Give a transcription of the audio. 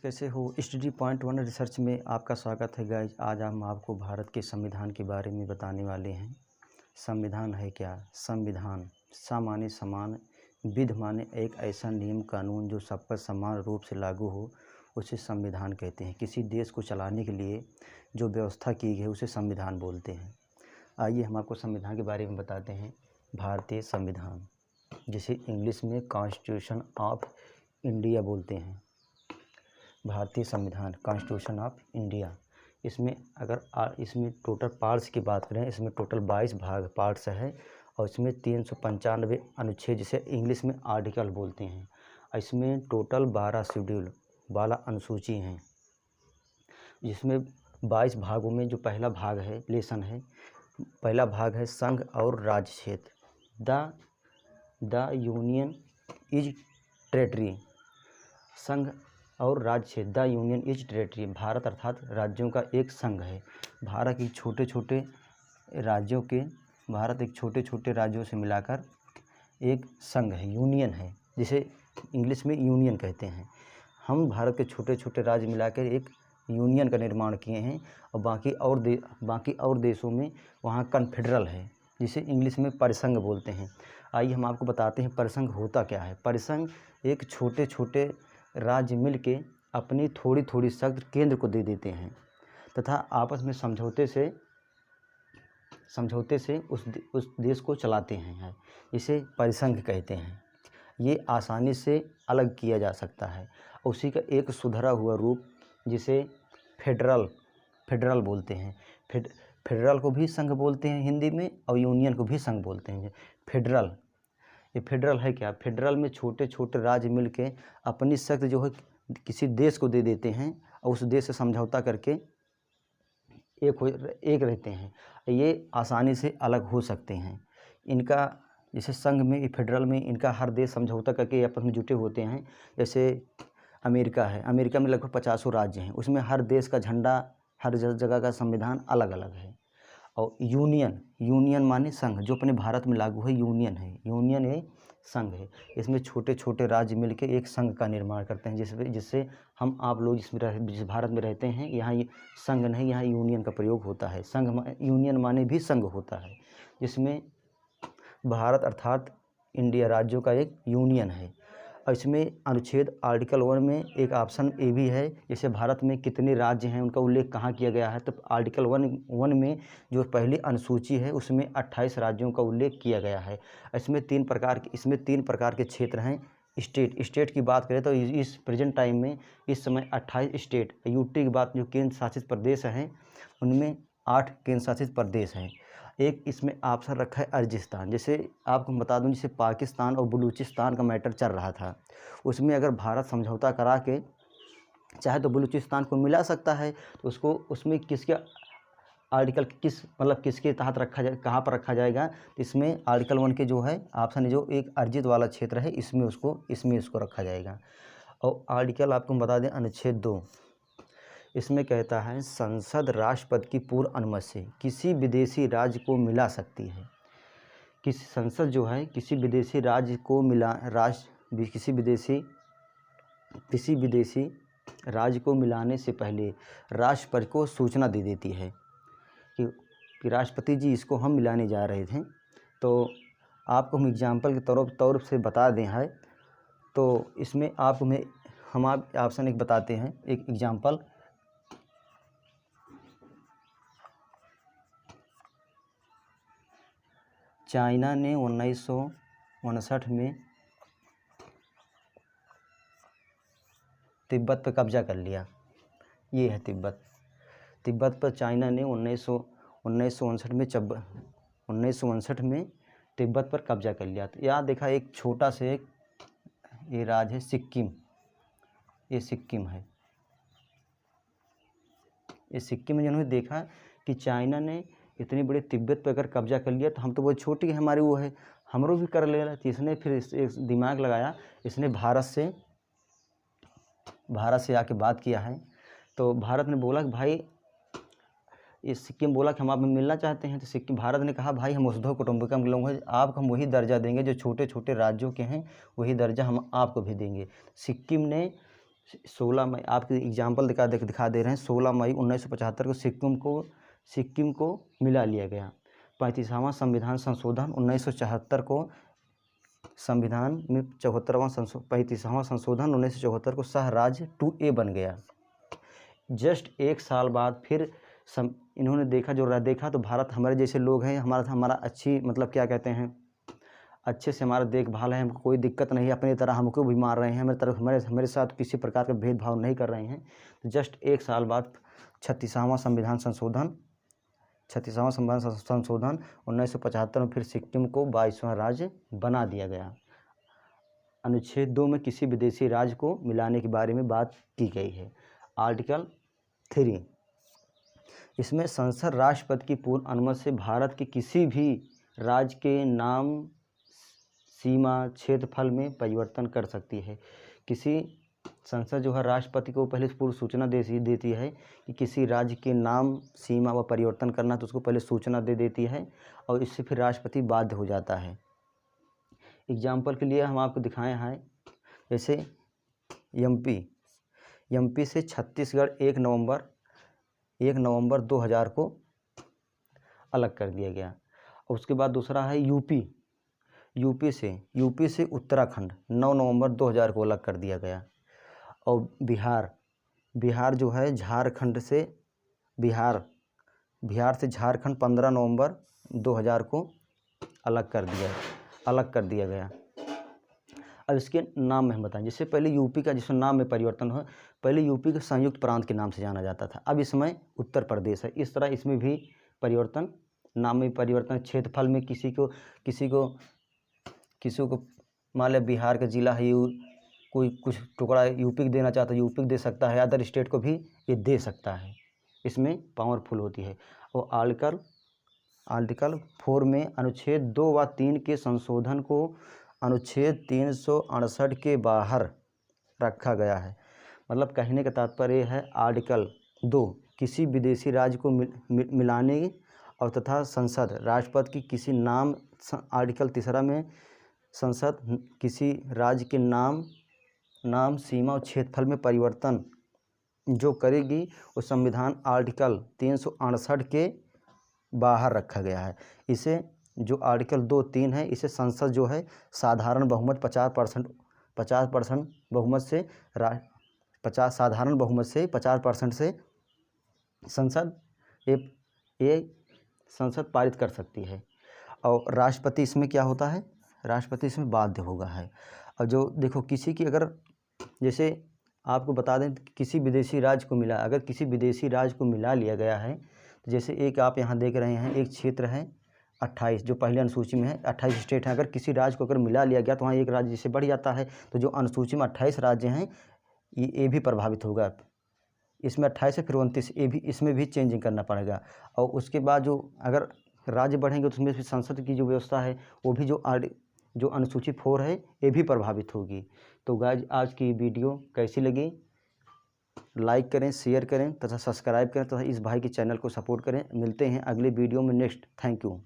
कैसे हो। Study point one research में आपका स्वागत है गाइज। आज हम आपको भारत के संविधान के बारे में बताने वाले हैं। संविधान है क्या? संविधान सा माने समान, विध माने एक ऐसा नियम कानून जो सब पर समान रूप से लागू हो, उसे संविधान कहते हैं। किसी देश को चलाने के लिए जो व्यवस्था की गई है उसे संविधान बोलते हैं। आइए हम आपको संविधान के बारे में बताते हैं। भारतीय संविधान, जिसे इंग्लिश में कॉन्स्टिट्यूशन ऑफ इंडिया बोलते हैं। भारतीय संविधान कॉन्स्टिट्यूशन ऑफ इंडिया। इसमें टोटल पार्ट्स की बात करें, इसमें टोटल 22 पार्ट्स है और इसमें 395 अनुच्छेद, जिसे इंग्लिश में आर्टिकल बोलते हैं। इसमें टोटल 12 शेड्यूल, 12 अनुसूची हैं, जिसमें 22 भागों में जो पहला भाग है लेसन है। पहला भाग है संघ और राज्य क्षेत्र। The union is territory. संघ और राज्य क्षेत्र। The union is territory. Bharat अर्थात राज्यों का एक संघ है। भारत एक छोटे छोटे राज्यों से मिलाकर एक संघ है, यूनियन है, जिसे इंग्लिश में यूनियन कहते हैं। हम भारत के छोटे छोटे राज्य मिलाकर एक यूनियन का निर्माण किए हैं और बाकी और देशों में वहाँ कन्फेडरल है, जिसे इंग्लिश में परिसंघ बोलते हैं। आइए हम आपको बताते हैं परिसंघ होता क्या है। परिसंघ एक छोटे छोटे राज्य मिलके अपनी थोड़ी थोड़ी शक्ति केंद्र को दे देते हैं तथा आपस में समझौते से उस देश को चलाते हैं। इसे परिसंघ कहते हैं। ये आसानी से अलग किया जा सकता है। उसी का एक सुधरा हुआ रूप जिसे फेडरल बोलते हैं। फेडरल को भी संघ बोलते हैं हिंदी में, और यूनियन को भी संघ बोलते हैं। ये फेडरल है क्या? फेडरल में छोटे छोटे राज्य मिलके अपनी शक्ति जो है किसी देश को दे देते हैं और उस देश से समझौता करके एक रहते हैं। ये आसानी से अलग हो सकते हैं। इनका जैसे संघ में, फेडरल में इनका हर देश समझौता करके आपस में जुटे होते हैं। जैसे अमेरिका है, अमेरिका में लगभग 50 राज्य हैं, उसमें हर देश का झंडा, हर जगह का संविधान अलग अलग है। और यूनियन माने संघ, जो अपने भारत में लागू है यूनियन है। यूनियन है संघ है। इसमें छोटे छोटे राज्य मिलकर एक संघ का निर्माण करते हैं, जिससे हम आप लोग जिस भारत में रहते हैं, यहाँ ये संघ नहीं, यहाँ यूनियन का प्रयोग होता है। यूनियन माने भी संघ होता है, जिसमें भारत अर्थात इंडिया राज्यों का एक यूनियन है। और इसमें अनुच्छेद आर्टिकल 1 में एक ऑप्शन ए भी है, जैसे भारत में कितने राज्य हैं उनका उल्लेख कहाँ किया गया है। तो आर्टिकल 1 में जो पहली अनुसूची है उसमें 28 राज्यों का उल्लेख किया गया है। इसमें तीन प्रकार के क्षेत्र हैं। स्टेट की बात करें तो इस प्रेजेंट टाइम में इस समय 28 स्टेट, यूटी की बात जो केंद्र शासित प्रदेश हैं उनमें 8 केंद्र शासित प्रदेश हैं। एक इसमें ऑप्शन रखा है अर्जिस्तान। जैसे आपको बता दूं, जैसे पाकिस्तान और बलूचिस्तान का मैटर चल रहा था, उसमें अगर भारत समझौता करा के चाहे तो बलूचिस्तान को मिला सकता है, तो उसको उसमें किसके आर्टिकल किसके तहत रखा जाए, कहाँ पर रखा जाएगा। तो इसमें आर्टिकल 1 के जो है ऑप्शन जो एक अर्जित वाला क्षेत्र है, इसमें उसको रखा जाएगा। और आर्टिकल आपको बता दें अनुच्छेद 2, इसमें कहता है संसद राष्ट्रपति की पूर्व अनुमति से किसी विदेशी राज्य को मिला सकती है। संसद जो है किसी विदेशी राज्य को किसी विदेशी राज्य को मिलाने से पहले राष्ट्रपति को सूचना दे देती है कि राष्ट्रपति जी इसको हम मिलाने जा रहे थे। तो आपको हम एग्जाम्पल के तौर से बता दें है, तो इसमें हम आप ऑप्शन एक बताते हैं, एक एग्जाम्पल। चाइना ने 1959 में तिब्बत पर कब्जा कर लिया। ये है तिब्बत पर चाइना ने 1959 में तिब्बत पर कब्जा कर लिया। तो यहाँ देखा एक छोटा से ये राज्य है सिक्किम। ये सिक्किम है। ये सिक्किम में जिन्होंने देखा कि चाइना ने इतनी बड़ी तिब्बत पर अगर कब्जा कर लिया तो हम तो वो छोटी है, हमारी वो है, हमरो भी कर ले रहा। तो इसने फिर एक दिमाग लगाया, इसने भारत से आके बात किया है। तो भारत ने बोला कि भाई, ये सिक्किम बोला कि हम आप में मिलना चाहते हैं। तो भारत ने कहा भाई हम वसुधैव कुटुंबकम के लोग हैं, आपको हम वही दर्जा देंगे जो छोटे छोटे राज्यों के हैं, वही दर्जा हम आपको भी देंगे। सिक्किम ने 16 मई आपके एग्जाम्पल दिखा दे रहे हैं। 16 मई 1975 को सिक्किम को मिला लिया गया। 35वां संविधान संशोधन 1974 को संविधान में 35वां संशोधन 1974 को सह राज्य 2A बन गया। जस्ट एक साल बाद फिर इन्होंने देखा तो भारत हमारे जैसे लोग हैं, हमारा अच्छी मतलब क्या कहते हैं, अच्छे से हमारा देखभाल है, हमको कोई दिक्कत नहीं है, अपनी तरह हमको भी मार रहे हैं, हमारे साथ किसी प्रकार का भेदभाव नहीं कर रहे हैं। तो जस्ट एक साल बाद 36वां संविधान संशोधन 1975 में फिर सिक्किम को 22वां राज्य बना दिया गया। अनुच्छेद 2 में किसी विदेशी राज्य को मिलाने के बारे में बात की गई है। आर्टिकल 3, इसमें संसद राष्ट्रपति की पूर्ण अनुमति से भारत के किसी भी राज्य के नाम, सीमा, क्षेत्रफल में परिवर्तन कर सकती है। किसी संसद जो है राष्ट्रपति को पहले पूर्व सूचना देती है कि किसी राज्य के नाम, सीमा व परिवर्तन करना, तो उसको पहले सूचना दे देती है और इससे फिर राष्ट्रपति बाध्य हो जाता है। एग्जाम्पल के लिए हम आपको दिखाए हैं, जैसे एमपी से छत्तीसगढ़ 1 नवंबर 2000 को अलग कर दिया गया। और उसके बाद दूसरा है यूपी से उत्तराखंड 9 नवंबर 2000 को अलग कर दिया गया। और बिहार जो है झारखंड से झारखंड 15 नवंबर 2000 को अलग कर दिया गया। अब इसके नाम में हम बताएं, जिससे पहले यूपी का जिसमें नाम में परिवर्तन हो, पहले यूपी को संयुक्त प्रांत के नाम से जाना जाता था, अब इसमें उत्तर प्रदेश है। इस तरह इसमें भी परिवर्तन, नाम में परिवर्तन, क्षेत्रफल में किसी को मान लिया बिहार का जिला है, कोई कुछ टुकड़ा यूपी को देना चाहता है, यूपी को दे सकता है, अदर स्टेट को भी ये दे सकता है, इसमें पावरफुल होती है। और आर्टिकल 4 में अनुच्छेद 2 व 3 के संशोधन को अनुच्छेद 368 के बाहर रखा गया है। मतलब कहने का तात्पर्य है, आर्टिकल 2 किसी विदेशी राज्य को मिलाने और तथा संसद राष्ट्रपति की किसी नाम, आर्टिकल 3 में संसद किसी राज्य के नाम, सीमा और क्षेत्रफल में परिवर्तन जो करेगी वो संविधान आर्टिकल 368 के बाहर रखा गया है। इसे जो आर्टिकल 2, 3 है, इसे संसद जो है साधारण बहुमत 50% बहुमत से 50% से संसद पारित कर सकती है। और राष्ट्रपति इसमें क्या होता है, राष्ट्रपति इसमें बाध्य होगा है। और जो देखो किसी की अगर, जैसे आपको बता दें किसी विदेशी राज्य को मिला, अगर किसी विदेशी राज्य को मिला लिया गया है, तो जैसे एक आप यहाँ देख रहे हैं, एक क्षेत्र है 28 जो पहले अनुसूची में है, 28 स्टेट हैं, अगर किसी राज्य को अगर मिला लिया गया तो वहाँ एक राज्य जैसे बढ़ जाता है, तो जो अनुसूची में 28 राज्य हैं ये भी प्रभावित होगा। इसमें 28 से फिर 29, ये भी, इसमें भी चेंजिंग करना पड़ेगा। और उसके बाद जो अगर राज्य बढ़ेंगे तो उसमें फिर संसद की जो व्यवस्था है वो भी जो अनुसूची 4 है ये भी प्रभावित होगी। तो गाइस आज की वीडियो कैसी लगी, लाइक करें, शेयर करें तथा सब्सक्राइब करें तथा इस भाई के चैनल को सपोर्ट करें। मिलते हैं अगले वीडियो में नेक्स्ट। Thank you.